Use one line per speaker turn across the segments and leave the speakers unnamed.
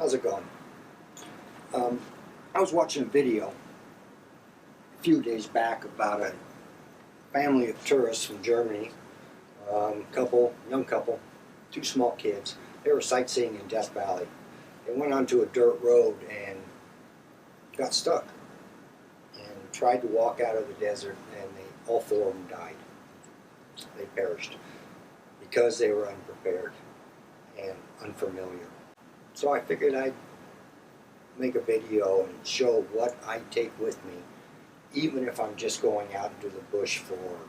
How's it going? I was watching a video a few days back about a family of tourists from Germany, young couple, two small kids. They were sightseeing in Death Valley. They went onto a dirt road and got stuck and tried to walk out of the desert, and all four of them died. They perished because they were unprepared and unfamiliar. So I figured I'd make a video and show what I take with me, even if I'm just going out into the bush for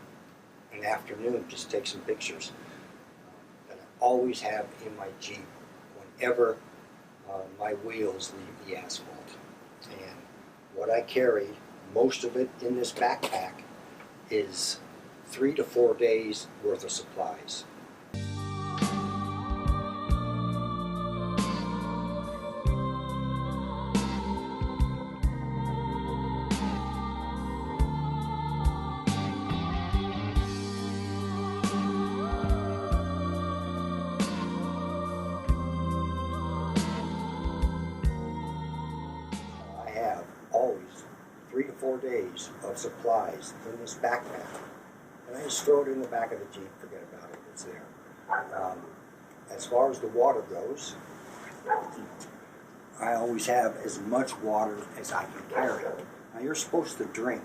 an afternoon, just take some pictures. That I always have in my Jeep whenever my wheels leave the asphalt. And what I carry, most of it in this backpack, is 3 to 4 days worth of supplies. Always 3 to 4 days of supplies in this backpack, and I just throw it in the back of the Jeep, forget about it, it's there. As far as the water goes, I always have as much water as I can carry. Now you're supposed to drink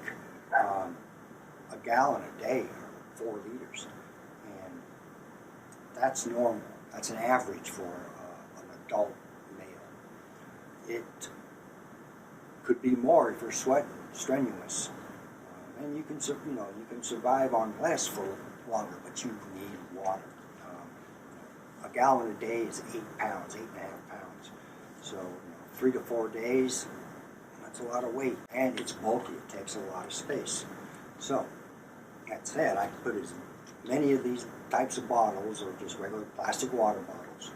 a gallon a day, or 4 liters, and that's normal. That's an average for an adult male. It could be more if you're sweating, strenuous, and you can survive on less for longer, but you need water. A gallon a day is 8 pounds, 8.5 pounds. So 3 to 4 days, that's a lot of weight, and it's bulky. It takes a lot of space. So that said, I can put as many of these types of bottles, or just regular plastic water bottles,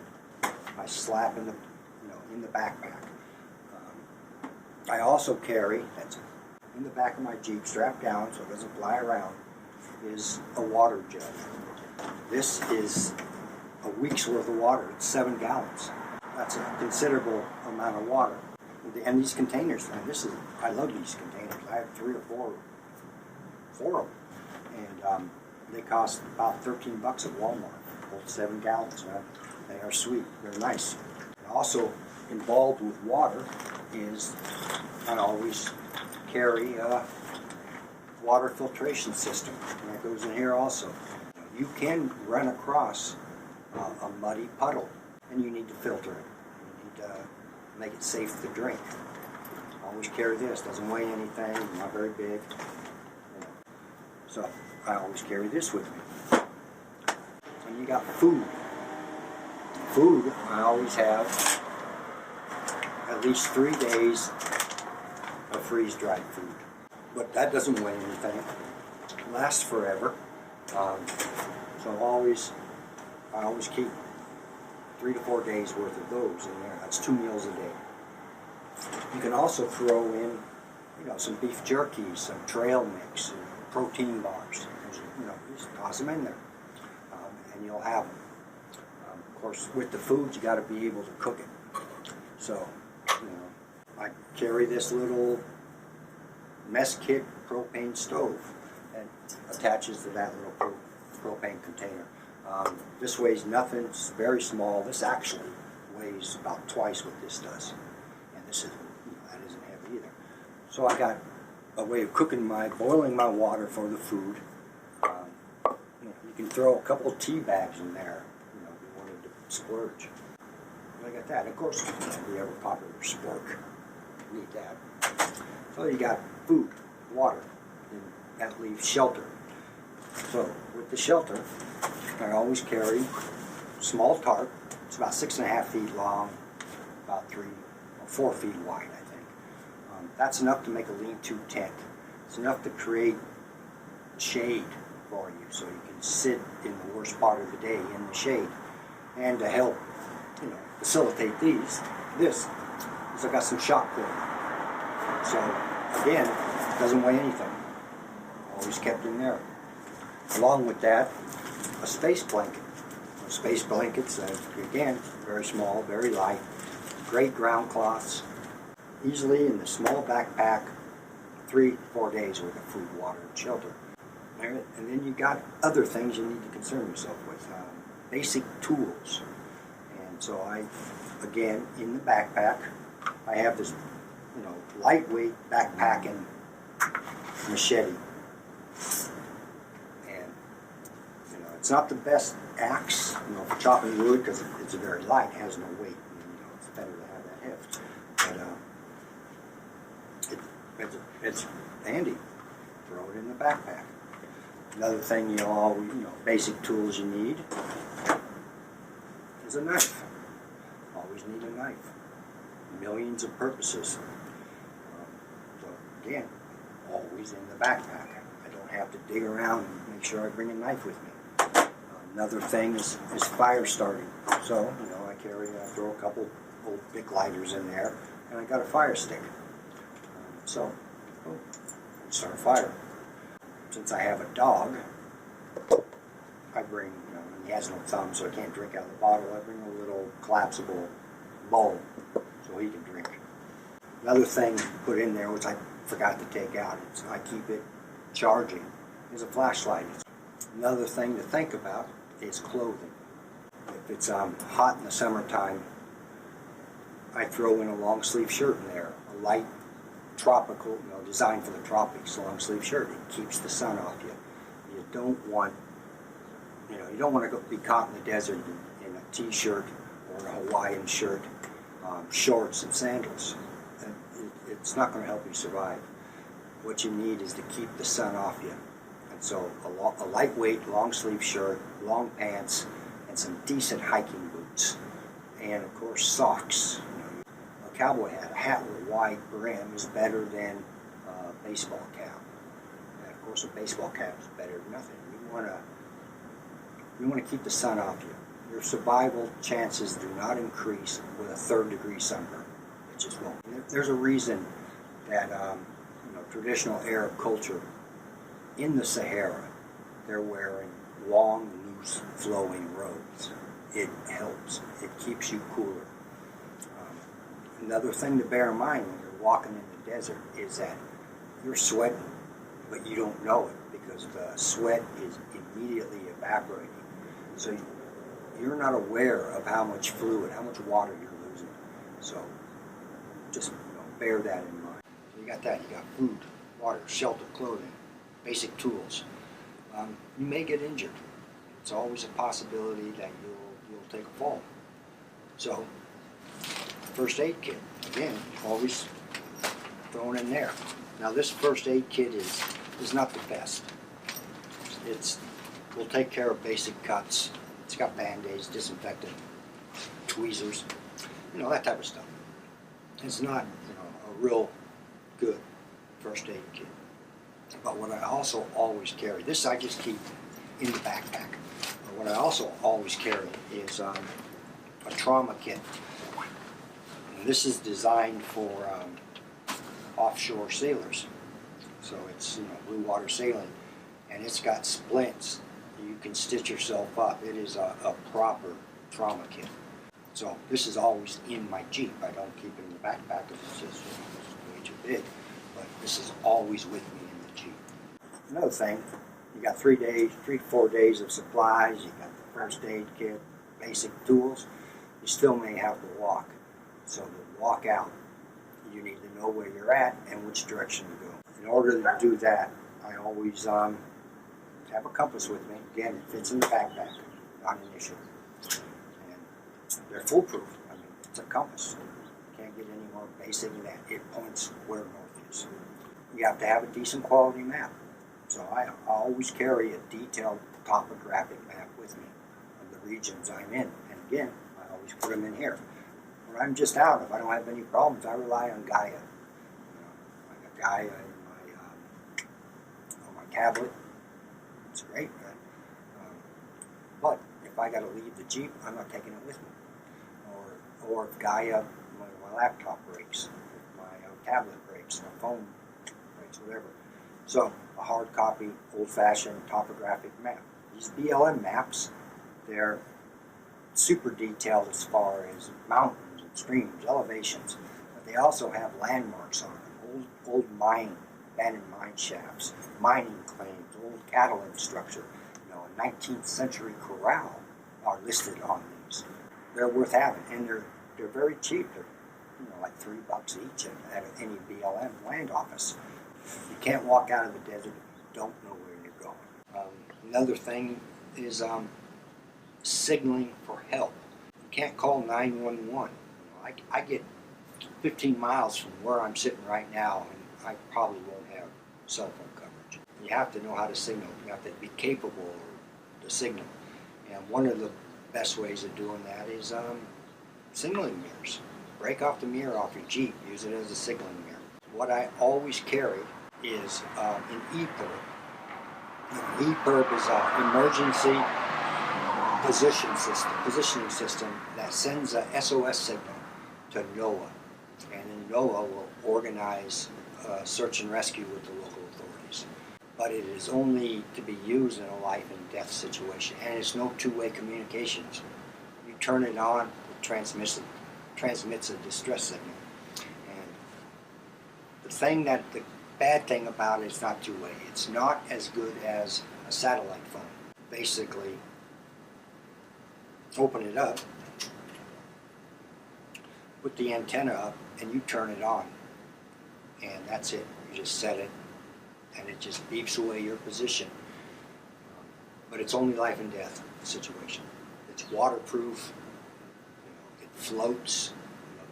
I slap in the backpack. I also carry, that's in the back of my Jeep, strapped down so it doesn't fly around, is a water jug. This is a week's worth of water. It's 7 gallons. That's a considerable amount of water. And these containers, I love these containers. I have 3 or 4 of them. And they cost about $13 at Walmart. Hold 7 gallons. They are sweet. They're nice. And also involved with water is I always carry a water filtration system, and that goes in here also. You can run across a muddy puddle, and you need to filter it. You need to make it safe to drink. Always carry this. Doesn't weigh anything, not very big. So I always carry this with me. And you got food. Food, I always have at least 3 days of freeze-dried food. But that doesn't weigh anything. It lasts forever. So I always keep 3 to 4 days worth of those in there. That's 2 meals a day. You can also throw in, some beef jerky, some trail mix, protein bars. Just toss them in there, and you'll have them. Of course, with the food, you got to be able to cook it. So, I carry this little mess kit propane stove that attaches to that little propane container. This weighs nothing. It's very small. This actually weighs about twice what this does, and this is that isn't heavy either. So I got a way of boiling my water for the food. You can throw a couple of tea bags in there, if you wanted to splurge. I got that. Of course, the ever popular spork. Need that. So you got food, water, and that leaves shelter. So with the shelter, I always carry a small tarp. It's about 6.5 feet long, about 3 or 4 feet wide, I think. That's enough to make a lean-to tent. It's enough to create shade for you, so you can sit in the worst part of the day in the shade. And to help, facilitate this is I got some shot cord. So again, it doesn't weigh anything. Always kept in there. Along with that, a space blanket. Space blankets, again, very small, very light. great ground cloths, easily in the small backpack, 3-4 days worth of food, water, and shelter. And then you got other things you need to concern yourself with, basic tools. And so again, in the backpack, I have this, lightweight backpacking machete. And, it's not the best axe, for chopping wood because it's very light, it has no weight. It's better to have that heft. But it's handy. Throw it in the backpack. Another thing basic tools you need is a knife. Always need a knife. Millions of purposes. So again, always in the backpack. I don't have to dig around and make sure I bring a knife with me. Another thing is fire starting. So, I throw a couple old Bic lighters in there, and I got a fire stick. Start a fire. Since I have a dog, I bring, he has no thumb, so I can't drink out of the bottle. I bring a little collapsible bowl so he can drink. Another thing to put in there, which I forgot to take out, I keep it charging, is a flashlight. Another thing to think about is clothing. If it's hot in the summertime, I throw in a long sleeve shirt in there, a light tropical, designed for the tropics, long sleeve shirt. It keeps the sun off you. You don't want to be caught in the desert in a t-shirt or a Hawaiian shirt, shorts and sandals. It's not going to help you survive. What you need is to keep the sun off you. And so a lightweight, long sleeve shirt, long pants, and some decent hiking boots. And of course socks. A cowboy hat, a hat with a wide brim is better than a baseball cap. And of course a baseball cap is better than nothing. You want to keep the sun off you. Your survival chances do not increase with a 3rd-degree sunburn. It just won't. There's a reason that traditional Arab culture in the Sahara, they're wearing long, loose, flowing robes. It helps. It keeps you cooler. Another thing to bear in mind when you're walking in the desert is that you're sweating, but you don't know it because the sweat is immediately evaporating. So you're not aware of how much fluid, how much water you're losing. So just bear that in mind. So you got that. You got food, water, shelter, clothing, basic tools. You may get injured. It's always a possibility that you'll take a fall. So first aid kit, again, always thrown in there. Now this first aid kit is not the best. We'll take care of basic cuts. It's got Band-Aids, disinfectant, tweezers, that type of stuff. It's not, a real good first aid kit. But what I also always carry, this I just keep in the backpack. But what I also always carry is a trauma kit. And this is designed for offshore sailors. So it's blue water sailing, and it's got splints. You can stitch yourself up. It is a proper trauma kit. So this is always in my Jeep. I don't keep it in the backpack because it's just way too big. But this is always with me in the Jeep. Another thing, you got 3 to 4 days of supplies. You got the first aid kit, basic tools. You still may have to walk. So to walk out, you need to know where you're at and which direction to go. In order to do that, I always have a compass with me. Again, it fits in the backpack, not an issue. And they're foolproof. It's a compass. You can't get any more basic than that. It points where north is. You have to have a decent quality map. So I always carry a detailed topographic map with me of the regions I'm in. And again, I always put them in here. When I'm just out, if I don't have any problems, I rely on Gaia. I got Gaia on my tablet. It's great, right? But if I got to leave the Jeep, I'm not taking it with me. Or if Gaia, my laptop breaks, if my tablet breaks, my phone breaks, whatever. So a hard copy, old-fashioned topographic map. These BLM maps, they're super detailed as far as mountains and streams, elevations, but they also have landmarks on them, old abandoned mine shafts, mining claims, old cattle infrastructure, a 19th century corral are listed on these. They're worth having, and they're very cheap. They're like $3 each at any BLM land office. You can't walk out of the desert if you don't know where you're going. Another thing is signaling for help. You can't call 911. I get 15 miles from where I'm sitting right now, and I probably won't have cell phone coverage. You have to know how to signal. You have to be capable to signal. And one of the best ways of doing that is signaling mirrors. Break off the mirror off your Jeep. Use it as a signaling mirror. What I always carry is an EPIRB. An EPIRB is an emergency positioning system that sends a SOS signal to NOAA. And then NOAA will organize search and rescue with the local authorities. But it is only to be used in a life and death situation, and it's no two-way communications. You turn it on, it transmits a distress signal. And the bad thing about it is not two-way. It's not as good as a satellite phone. Basically, open it up, put the antenna up, and you turn it on. And that's it. You just set it, and it just beeps away your position. But it's only life and death situation. It's waterproof. It floats.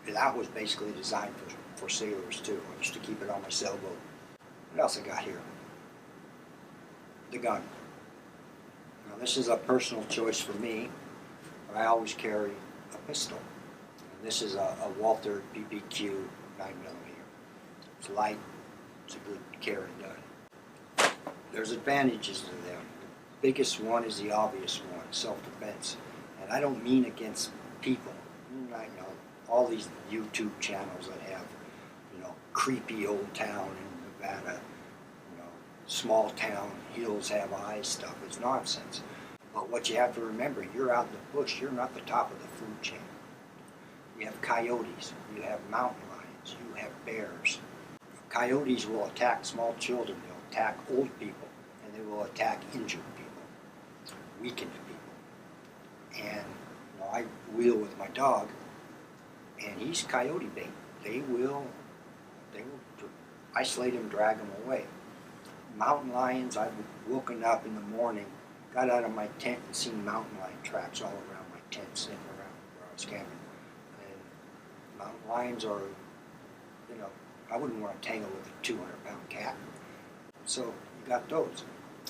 That was basically designed for sailors too. I used to keep it on my sailboat. What else I got here? The gun. Now this is a personal choice for me, but I always carry a pistol. And this is a Walther PPQ 9mm. It's light. It's a good carry gun. There's advantages to them. The biggest one is the obvious one, self-defense. And I don't mean against people. I know all these YouTube channels that have, creepy old town in Nevada, small town, hills have eyes stuff. It's nonsense. But what you have to remember, you're out in the bush. You're not the top of the food chain. You have coyotes. You have mountain lions. You have bears. Coyotes will attack small children. They'll attack old people. And they will attack injured people, weakened people. And I wheel with my dog, and he's coyote bait. They will isolate him, drag him away. Mountain lions, I've woken up in the morning, got out of my tent and seen mountain lion tracks all around my tent, sitting around where I was camping. And mountain lions are, I wouldn't want to tangle with a 200-pound cat. So you got those.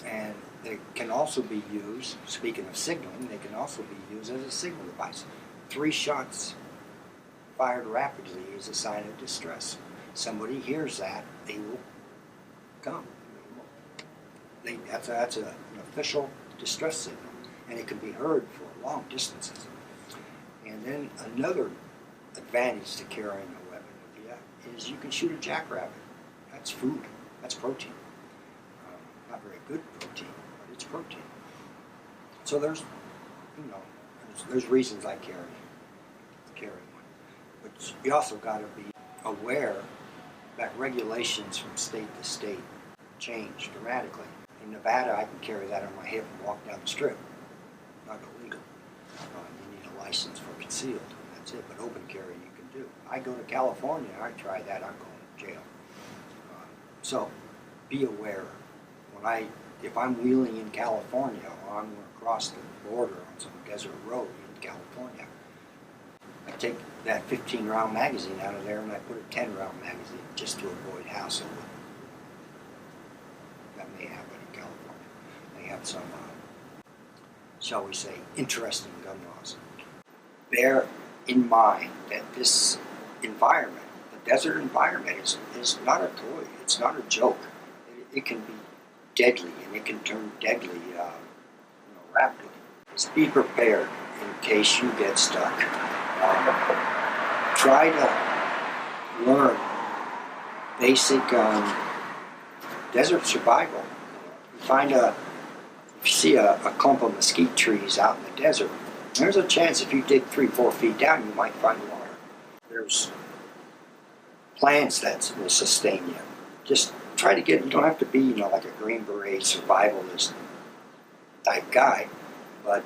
And they can also be used, speaking of signaling, they can also be used as a signal device. 3 shots fired rapidly is a sign of distress. Somebody hears that, they will come. That's an official distress signal, and it can be heard for long distances. And then another advantage to carrying a weapon with you is you can shoot a jackrabbit. That's food. That's protein. Not very good protein, but it's protein. So there's reasons I carry one. But you also got to be aware that regulations from state to state change dramatically. In Nevada, I can carry that on my hip and walk down the strip. Not illegal. You need a license for concealed. That's it. But open carry you can do. I go to California, I try that, I'm going to jail. So be aware. If I'm wheeling in California, or I'm going to cross the border on some desert road in California, I take that 15-round magazine out of there and I put a 10-round magazine just to avoid hassle. That may happen in California. They have some, shall we say, interesting gun laws. Bear in mind that this environment, the desert environment, is not a toy. It's not a joke. It can be deadly, and it can turn deadly rapidly. Just be prepared in case you get stuck. Try to learn basic desert survival. If you see a clump of mesquite trees out in the desert, there's a chance if you dig 3-4 feet down, you might find water. there's plans that will sustain you. Just try to get, you don't have to be, like a Green Beret survivalist type guy, but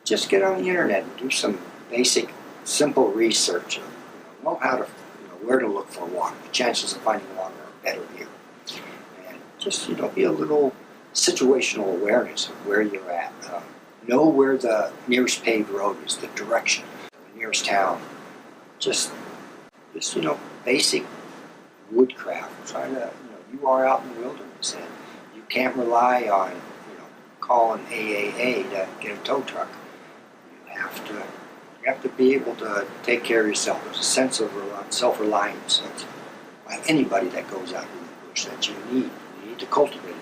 just get on the internet and do some basic, simple research. Know how to, where to look for water. The chances of finding water are better here. And just, be a little situational awareness of where you're at. Know where the nearest paved road is, the direction, the nearest town. Just basic woodcraft. Trying to, you are out in the wilderness and you can't rely on, calling AAA to get a tow truck. You have to be able to take care of yourself. There's a sense of self-reliance by anybody that goes out in the bush that you need. You need to cultivate it.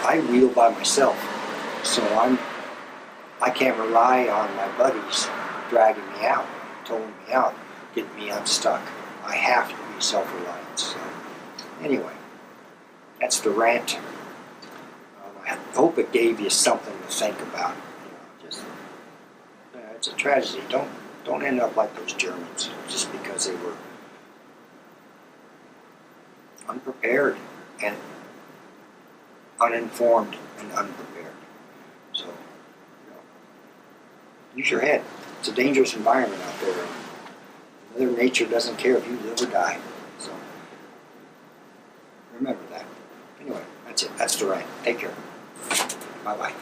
I wheel by myself, so I can't rely on my buddies dragging me out, towing me out, getting me unstuck. I have to be self-reliant. So anyway, that's the rant. I hope it gave you something to think about. It's a tragedy. Don't end up like those Germans just because they were unprepared and uninformed and unprepared. So, use your head. It's a dangerous environment out there. Mother Nature doesn't care if you live or die. So, remember that. Anyway, that's it. That's the rant. Take care. Bye-bye.